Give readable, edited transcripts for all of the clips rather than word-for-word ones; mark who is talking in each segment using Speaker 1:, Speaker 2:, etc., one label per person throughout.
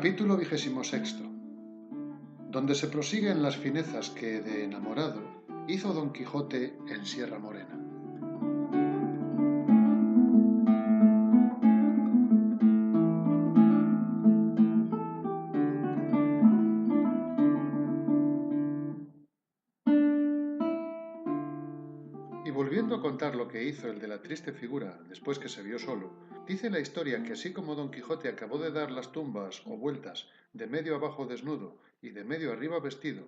Speaker 1: Capítulo 26, donde se prosiguen las finezas que, de enamorado, hizo Don Quijote en Sierra Morena. Y volviendo a contar lo que hizo el de la triste figura después que se vio solo, dice la historia que así como Don Quijote acabó de dar las tumbas o vueltas de medio abajo desnudo y de medio arriba vestido,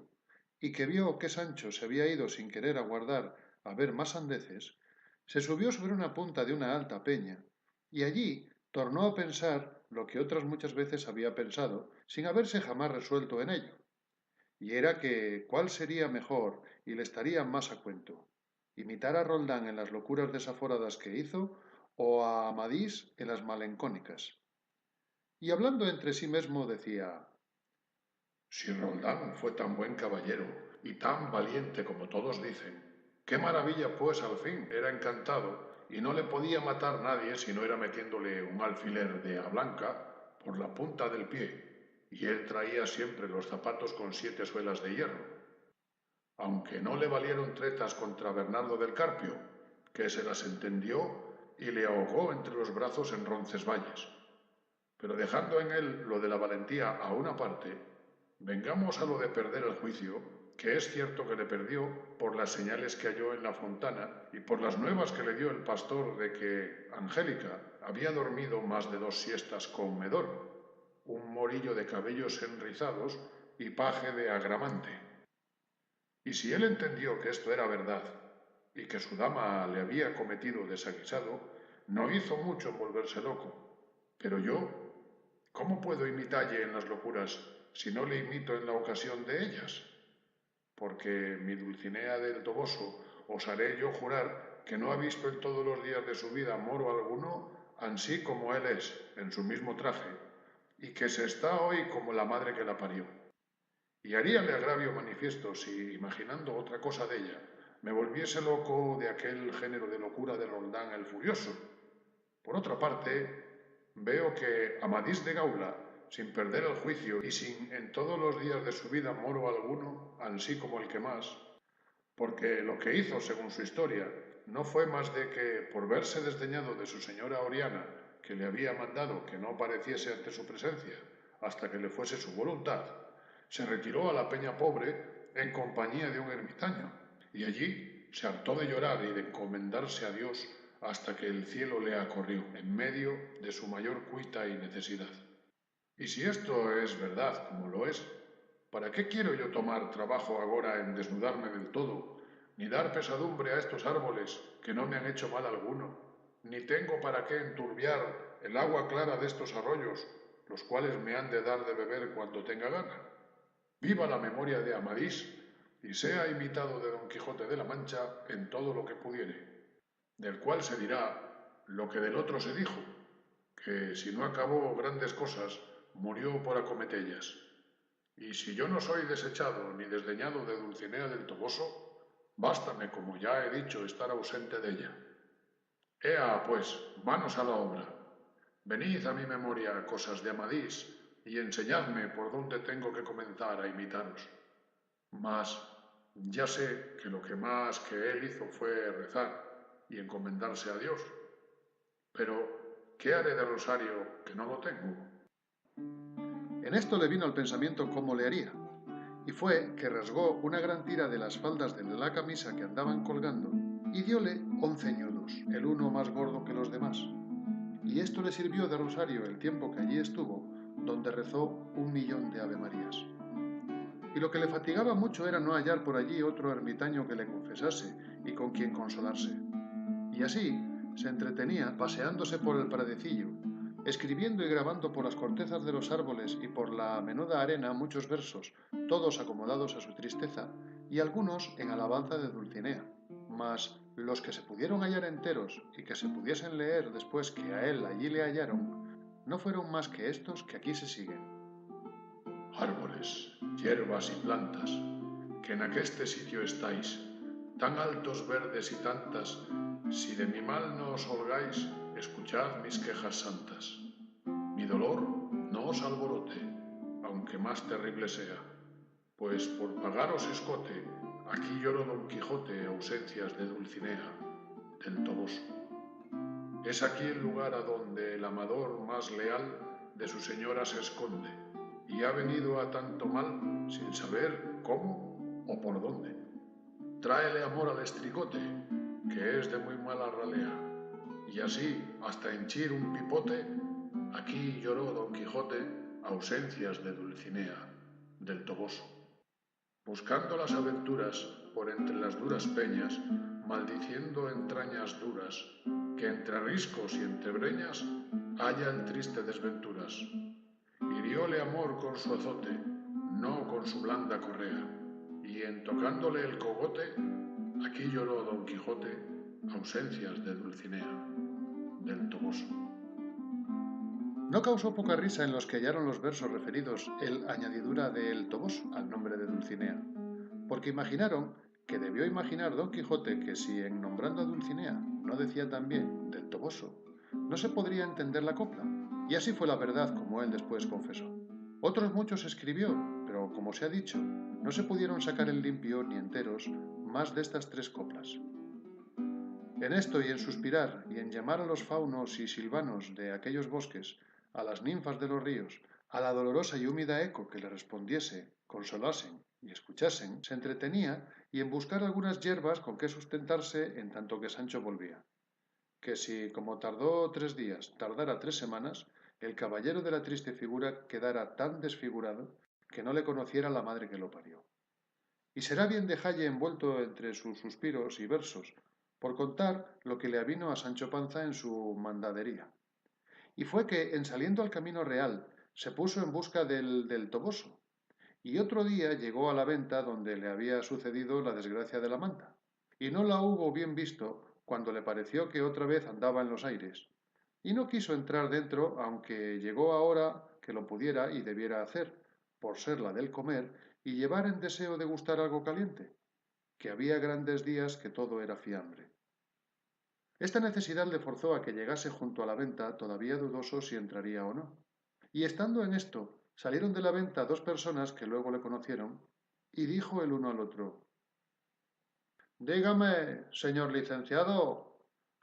Speaker 1: y que vio que Sancho se había ido sin querer aguardar a ver más sandeces, se subió sobre una punta de una alta peña, y allí tornó a pensar lo que otras muchas veces había pensado, sin haberse jamás resuelto en ello, y era que cuál sería mejor y le estaría más a cuento, imitar a Roldán en las locuras desaforadas que hizo, o a Amadís en las malencónicas. Y hablando entre sí mismo decía:
Speaker 2: Si Roldán fue tan buen caballero y tan valiente como todos dicen, qué maravilla pues al fin era encantado y no le podía matar nadie si no era metiéndole un alfiler de a blanca por la punta del pie, y él traía siempre los zapatos con 7 suelas de hierro, aunque no le valieron tretas contra Bernardo del Carpio, que se las entendió y le ahogó entre los brazos en Roncesvalles. Pero dejando en él lo de la valentía a una parte, vengamos a lo de perder el juicio, que es cierto que le perdió por las señales que halló en la fontana y por las nuevas que le dio el pastor de que Angélica había dormido más de 2 siestas con Medoro, un morillo de cabellos enrizados y paje de Agramante. Y si él entendió que esto era verdad y que su dama le había cometido desaguisado, no hizo mucho en volverse loco. Pero yo, ¿cómo puedo imitalle en las locuras si no le imito en la ocasión de ellas? Porque mi Dulcinea del Toboso osaré yo jurar que no ha visto en todos los días de su vida moro alguno ansí como él es, en su mismo traje, y que se está hoy como la madre que la parió. Y haríale agravio manifiesto si, imaginando otra cosa de ella, me volviese loco de aquel género de locura de Roldán el Furioso. Por otra parte, veo que Amadís de Gaula, sin perder el juicio y sin en todos los días de su vida moro alguno, ansí como el que más, porque lo que hizo, según su historia, no fue más de que, por verse desdeñado de su señora Oriana, que le había mandado que no pareciese ante su presencia hasta que le fuese su voluntad, se retiró a la peña pobre en compañía de un ermitaño, y allí se hartó de llorar y de encomendarse a Dios hasta que el cielo le acorrió en medio de su mayor cuita y necesidad. Y si esto es verdad, como lo es, ¿para qué quiero yo tomar trabajo agora en desnudarme del todo, ni dar pesadumbre a estos árboles que no me han hecho mal alguno, ni tengo para qué enturbiar el agua clara de estos arroyos, los cuales me han de dar de beber cuando tenga gana? Viva la memoria de Amadís y sea imitado de Don Quijote de la Mancha en todo lo que pudiere, del cual se dirá lo que del otro se dijo, que si no acabó grandes cosas, murió por acometellas. Y si yo no soy desechado ni desdeñado de Dulcinea del Toboso, bástame, como ya he dicho, estar ausente de ella. Ea, pues, manos a la obra. Venid a mi memoria cosas de Amadís y enseñadme por dónde tengo que comenzar a imitaros. Mas ya sé que lo que más que él hizo fue rezar y encomendarse a Dios. Pero, ¿qué haré de rosario que no lo tengo?
Speaker 1: En esto le vino al pensamiento cómo le haría, y fue que rasgó una gran tira de las faldas de la camisa que andaban colgando y diole 11 ñudos, el uno más gordo que los demás. Y esto le sirvió de rosario el tiempo que allí estuvo, donde rezó 1.000.000 de avemarías. Y lo que le fatigaba mucho era no hallar por allí otro ermitaño que le confesase y con quien consolarse. Y así se entretenía paseándose por el pradecillo, escribiendo y grabando por las cortezas de los árboles y por la menuda arena muchos versos, todos acomodados a su tristeza, y algunos en alabanza de Dulcinea. Mas los que se pudieron hallar enteros y que se pudiesen leer después que a él allí le hallaron, no fueron más que estos que aquí se siguen.
Speaker 2: Árboles, hierbas y plantas, que en aqueste sitio estáis, tan altos, verdes y tantas, si de mi mal no os holgáis, escuchad mis quejas santas. Mi dolor no os alborote, aunque más terrible sea. Pues por pagaros escote, aquí lloró Don Quijote ausencias de Dulcinea, del Toboso. Es aquí el lugar a donde el amador más leal de su señora se esconde, y ha venido a tanto mal sin saber cómo o por dónde. Tráele amor al estricote, que es de muy mala ralea, y así, hasta henchir un pipote, aquí lloró Don Quijote ausencias de Dulcinea, del Toboso. Buscando las aventuras por entre las duras peñas, maldiciendo entrañas duras, que entre riscos y entre breñas halla el triste desventuras. Hirióle amor con su azote, no con su blanda correa, y en tocándole el cogote, aquí lloró Don Quijote ausencias de Dulcinea, del Toboso.
Speaker 1: No causó poca risa en los que hallaron los versos referidos el añadidura de El Toboso al nombre de Dulcinea, porque imaginaron que debió imaginar Don Quijote que si en nombrando a Dulcinea no decía también del Toboso, no se podría entender la copla, y así fue la verdad como él después confesó. Otros muchos escribió, pero como se ha dicho, no se pudieron sacar en limpio ni enteros más de estas 3 coplas. En esto y en suspirar y en llamar a los faunos y silvanos de aquellos bosques, a las ninfas de los ríos, a la dolorosa y húmeda eco que le respondiese, consolasen y escuchasen, se entretenía y en buscar algunas hierbas con que sustentarse en tanto que Sancho volvía. Que si, como tardó 3 días, tardara 3 semanas, el caballero de la triste figura quedara tan desfigurado que no le conociera la madre que lo parió. Y será bien dejalle envuelto entre sus suspiros y versos, por contar lo que le avino a Sancho Panza en su mandadería. Y fue que, en saliendo al camino real, se puso en busca del Toboso, y otro día llegó a la venta donde le había sucedido la desgracia de la manta, y no la hubo bien visto cuando le pareció que otra vez andaba en los aires, y no quiso entrar dentro, aunque llegó ahora que lo pudiera y debiera hacer, por ser la del comer, y llevar en deseo de gustar algo caliente, que había grandes días que todo era fiambre. Esta necesidad le forzó a que llegase junto a la venta, todavía dudoso si entraría o no. Y estando en esto, salieron de la venta 2 personas que luego le conocieron, y dijo el uno al otro: Dígame, señor licenciado,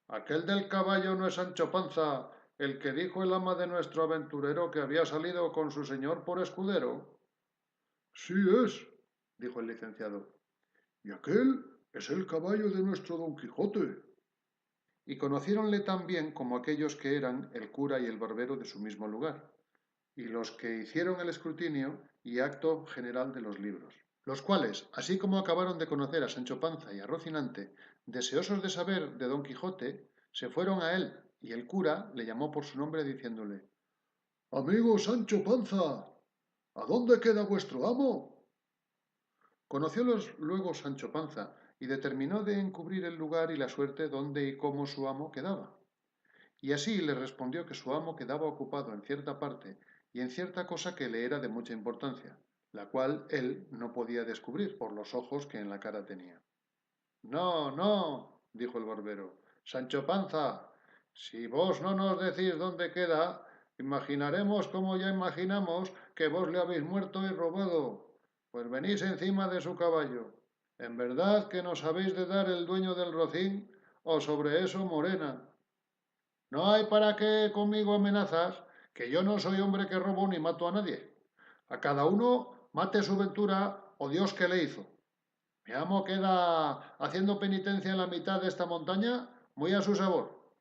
Speaker 1: ¿aquel del caballo no es Sancho Panza, el que dijo el ama de nuestro aventurero que había salido con su señor por escudero?
Speaker 2: Sí es, dijo el licenciado, y aquel es el caballo de nuestro Don Quijote.
Speaker 1: Y conociéronle tan bien como aquellos que eran el cura y el barbero de su mismo lugar, y los que hicieron el escrutinio y acto general de los libros, los cuales, así como acabaron de conocer a Sancho Panza y a Rocinante, deseosos de saber de Don Quijote, se fueron a él, y el cura le llamó por su nombre diciéndole:
Speaker 2: Amigo Sancho Panza, ¿a dónde queda vuestro amo?
Speaker 1: Conociólos luego Sancho Panza, y determinó de encubrir el lugar y la suerte donde y cómo su amo quedaba. Y así le respondió que su amo quedaba ocupado en cierta parte y en cierta cosa que le era de mucha importancia, la cual él no podía descubrir por los ojos que en la cara tenía. No, no, dijo el barbero, Sancho Panza, si vos no nos decís dónde queda, imaginaremos como ya imaginamos que vos le habéis muerto y robado, pues venís encima de su caballo. En verdad que nos habéis de dar el dueño del rocín, o sobre eso morena. No hay para qué conmigo amenazas, que yo no soy hombre que robo ni mato a nadie. A cada uno mate su ventura o Dios que le hizo. Mi amo queda haciendo penitencia en la mitad de esta montaña, muy a su sabor.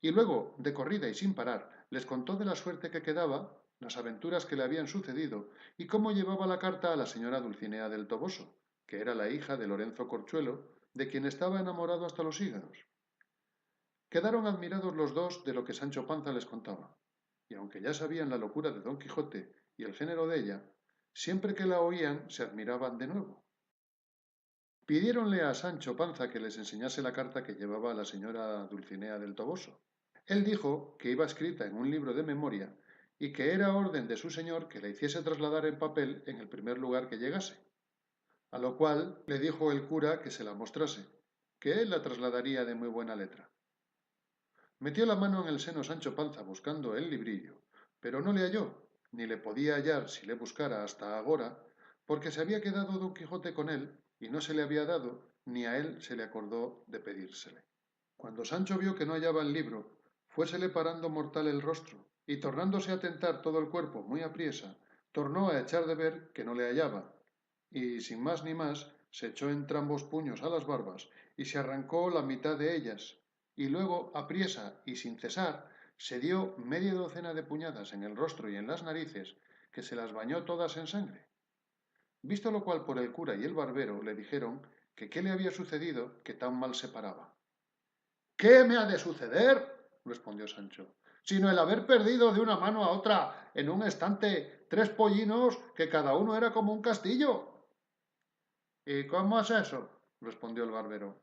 Speaker 1: Y luego, de corrida y sin parar, les contó de la suerte que quedaba, las aventuras que le habían sucedido y cómo llevaba la carta a la señora Dulcinea del Toboso, que era la hija de Lorenzo Corchuelo, de quien estaba enamorado hasta los hígados. Quedaron admirados los dos de lo que Sancho Panza les contaba, y aunque ya sabían la locura de Don Quijote y el género de ella, siempre que la oían se admiraban de nuevo. Pidiéronle a Sancho Panza que les enseñase la carta que llevaba la señora Dulcinea del Toboso. Él dijo que iba escrita en un libro de memoria y que era orden de su señor que la hiciese trasladar en papel en el primer lugar que llegase, a lo cual le dijo el cura que se la mostrase, que él la trasladaría de muy buena letra. Metió la mano en el seno Sancho Panza buscando el librillo, pero no le halló, ni le podía hallar si le buscara hasta agora, porque se había quedado don Quijote con él y no se le había dado, ni a él se le acordó de pedírsele. Cuando Sancho vio que no hallaba el libro, fuésele parando mortal el rostro, y tornándose a tentar todo el cuerpo muy apriesa, tornó a echar de ver que no le hallaba, y sin más ni más se echó entrambos puños a las barbas y se arrancó la mitad de ellas, y luego apriesa y sin cesar se dio media docena de puñadas en el rostro y en las narices, que se las bañó todas en sangre. Visto lo cual por el cura y el barbero le dijeron que qué le había sucedido que tan mal se paraba. ¿Qué me ha de suceder? Respondió Sancho, sino el haber perdido de una mano a otra en un estante 3 pollinos que cada uno era como un castillo. ¿Y cómo es eso? Respondió el barbero.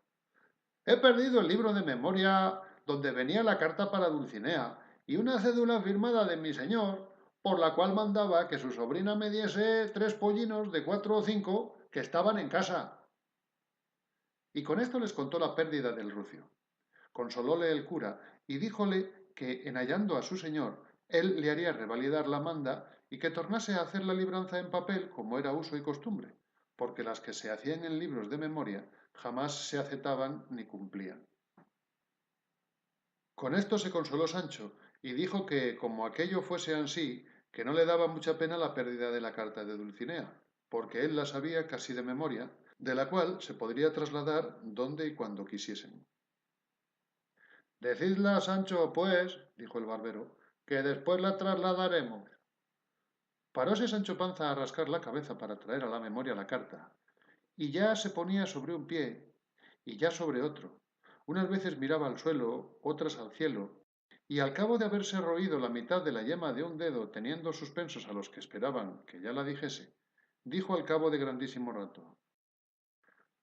Speaker 1: He perdido el libro de memoria donde venía la carta para Dulcinea y una cédula firmada de mi señor, por la cual mandaba que su sobrina me diese 3 pollinos de 4 o 5 que estaban en casa. Y con esto les contó la pérdida del rucio. Consolóle el cura y díjole que, en hallando a su señor, él le haría revalidar la manda y que tornase a hacer la libranza en papel como era uso y costumbre, porque las que se hacían en libros de memoria jamás se aceptaban ni cumplían. Con esto se consoló Sancho y dijo que, como aquello fuese ansí, que no le daba mucha pena la pérdida de la carta de Dulcinea, porque él la sabía casi de memoria, de la cual se podría trasladar donde y cuando quisiesen. Decidla, Sancho, pues, dijo el barbero, que después la trasladaremos. Paróse Sancho Panza a rascar la cabeza para traer a la memoria la carta, y ya se ponía sobre un pie, y ya sobre otro. Unas veces miraba al suelo, otras al cielo, y al cabo de haberse roído la mitad de la yema de un dedo, teniendo suspensos a los que esperaban que ya la dijese, dijo al cabo de grandísimo rato: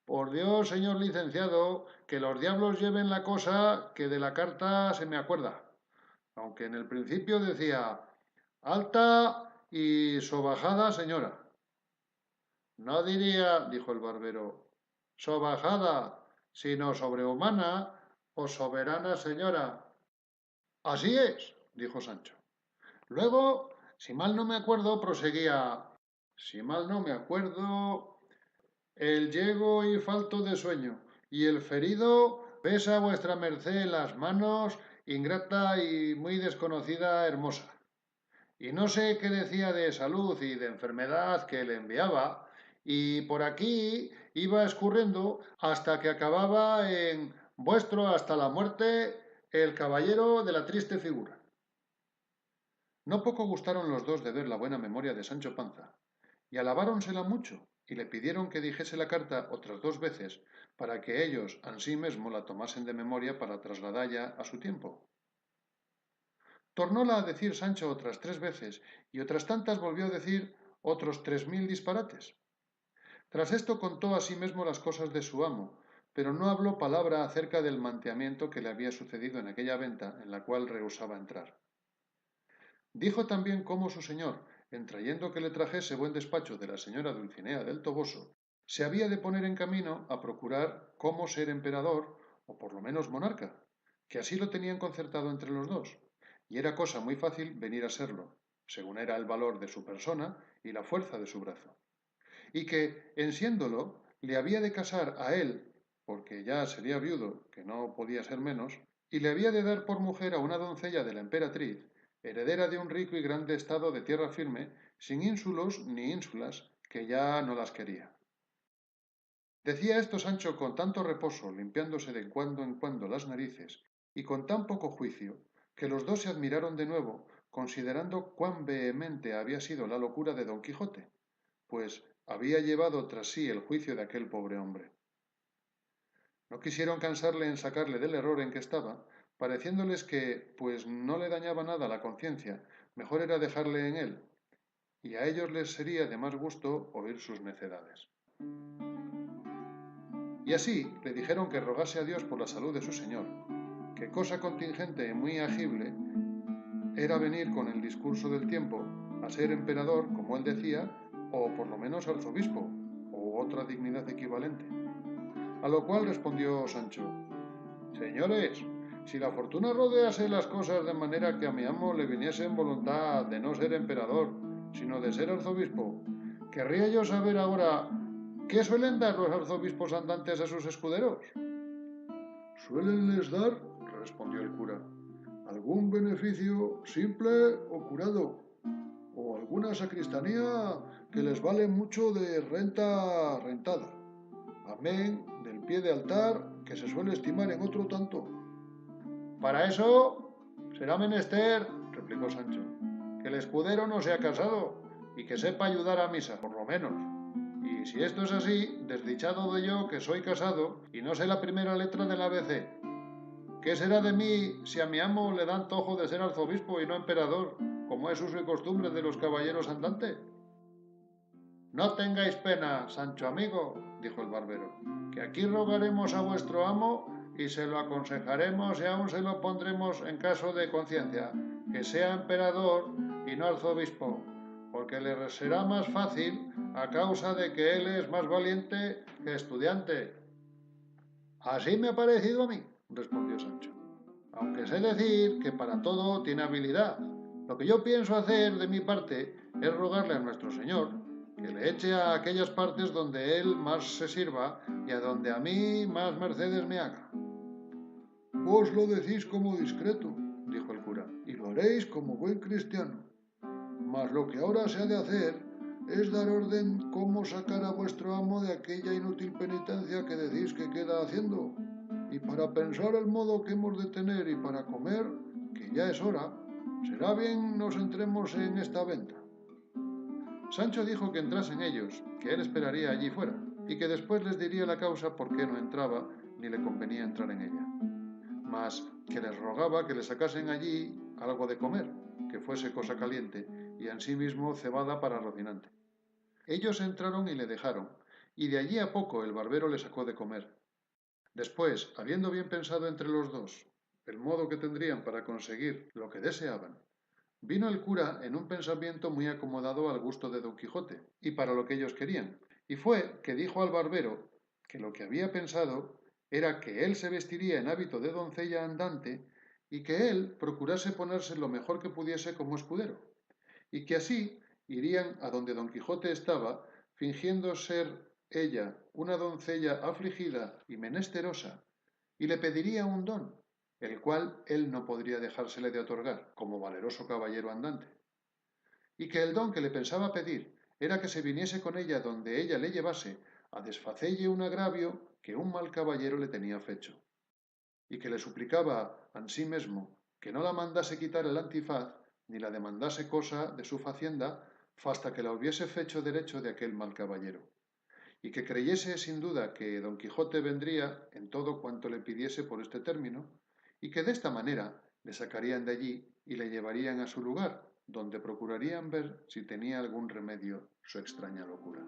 Speaker 1: Por Dios, señor licenciado, que los diablos lleven la cosa que de la carta se me acuerda, aunque en el principio decía alta y sobajada señora. No diría, dijo el barbero, sobajada, sino sobrehumana o soberana señora. Así es, dijo Sancho. Luego, si mal no me acuerdo, proseguía, si mal no me acuerdo, el llego y falto de sueño, y el ferido pesa vuestra merced en las manos, ingrata y muy desconocida hermosa. Y no sé qué decía de salud y de enfermedad que le enviaba, y por aquí iba escurriendo hasta que acababa en vuestro hasta la muerte el caballero de la triste figura. No poco gustaron los dos de ver la buena memoria de Sancho Panza, y alabáronsela mucho, y le pidieron que dijese la carta otras 2 veces, para que ellos ansí mesmo la tomasen de memoria para trasladalla a su tiempo. Tornóla a decir Sancho otras 3 veces, y otras tantas volvió a decir otros 3000 disparates. Tras esto contó asimismo las cosas de su amo, pero no habló palabra acerca del manteamiento que le había sucedido en aquella venta en la cual rehusaba entrar. Dijo también cómo su señor, en trayendo que le trajese buen despacho de la señora Dulcinea del Toboso, se había de poner en camino a procurar cómo ser emperador, o por lo menos monarca, que así lo tenían concertado entre los dos, y era cosa muy fácil venir a serlo, según era el valor de su persona y la fuerza de su brazo, y que, en siéndolo, le había de casar a él, porque ya sería viudo, que no podía ser menos, y le había de dar por mujer a una doncella de la emperatriz, heredera de un rico y grande estado de tierra firme, sin ínsulos ni ínsulas, que ya no las quería. Decía esto Sancho con tanto reposo, limpiándose de cuando en cuando las narices, y con tan poco juicio, que los dos se admiraron de nuevo, considerando cuán vehemente había sido la locura de don Quijote, pues había llevado tras sí el juicio de aquel pobre hombre. No quisieron cansarle en sacarle del error en que estaba, pareciéndoles que, pues no le dañaba nada la conciencia, mejor era dejarle en él, y a ellos les sería de más gusto oír sus necedades. Y así le dijeron que rogase a Dios por la salud de su señor, que cosa contingente y muy agible era venir con el discurso del tiempo a ser emperador, como él decía, o por lo menos arzobispo, o otra dignidad equivalente. A lo cual respondió Sancho: Señores, si la fortuna rodease las cosas de manera que a mi amo le viniese en voluntad de no ser emperador, sino de ser arzobispo. Querría yo saber ahora, ¿qué suelen dar los arzobispos andantes a sus escuderos?
Speaker 3: Suelenles dar, respondió el cura, algún beneficio simple o curado, o alguna sacristanía que les vale mucho de renta rentada, amén del pie de altar que se suele estimar en otro tanto.
Speaker 1: Para eso será menester, replicó Sancho, que el escudero no sea casado y que sepa ayudar a misa, por lo menos. Y si esto es así, desdichado de yo que soy casado y no sé la primera letra del ABC. ¿Qué será de mí si a mi amo le dan tojo de ser arzobispo y no emperador, como es uso y costumbre de los caballeros andantes? No tengáis pena, Sancho amigo, dijo el barbero, que aquí rogaremos a vuestro amo y se lo aconsejaremos y aún se lo pondremos en caso de conciencia, que sea emperador y no arzobispo, porque le será más fácil a causa de que él es más valiente que estudiante. Así me ha parecido a mí, respondió Sancho, aunque sé decir que para todo tiene habilidad. Lo que yo pienso hacer de mi parte es rogarle a nuestro Señor que le eche a aquellas partes donde él más se sirva y a donde a mí más mercedes me haga.
Speaker 3: Vos lo decís como discreto, dijo el cura, y lo haréis como buen cristiano. Mas lo que ahora se ha de hacer es dar orden cómo sacar a vuestro amo de aquella inútil penitencia que decís que queda haciendo, y para pensar el modo que hemos de tener y para comer, que ya es hora, será bien nos entremos en esta venta.
Speaker 1: Sancho dijo que entrasen ellos, que él esperaría allí fuera, y que después les diría la causa por qué no entraba ni le convenía entrar en ella, mas que les rogaba que le sacasen allí algo de comer, que fuese cosa caliente, y ansimismo cebada para Rocinante. Ellos entraron y le dejaron, y de allí a poco el barbero le sacó de comer. Después, habiendo bien pensado entre los dos el modo que tendrían para conseguir lo que deseaban, vino el cura en un pensamiento muy acomodado al gusto de Don Quijote y para lo que ellos querían, y fue que dijo al barbero que lo que había pensado era que él se vestiría en hábito de doncella andante y que él procurase ponerse lo mejor que pudiese como escudero, y que así irían a donde Don Quijote estaba, fingiendo ser ella una doncella afligida y menesterosa, y le pediría un don, el cual él no podría dejársele de otorgar, como valeroso caballero andante, y que el don que le pensaba pedir era que se viniese con ella donde ella le llevase a desfacelle un agravio que un mal caballero le tenía fecho, y que le suplicaba ansí mesmo que no la mandase quitar el antifaz, ni la demandase cosa de su facienda, fasta que la hubiese fecho derecho de aquel mal caballero, y que creyese sin duda que Don Quijote vendría en todo cuanto le pidiese por este término, y que de esta manera le sacarían de allí y le llevarían a su lugar, donde procurarían ver si tenía algún remedio su extraña locura.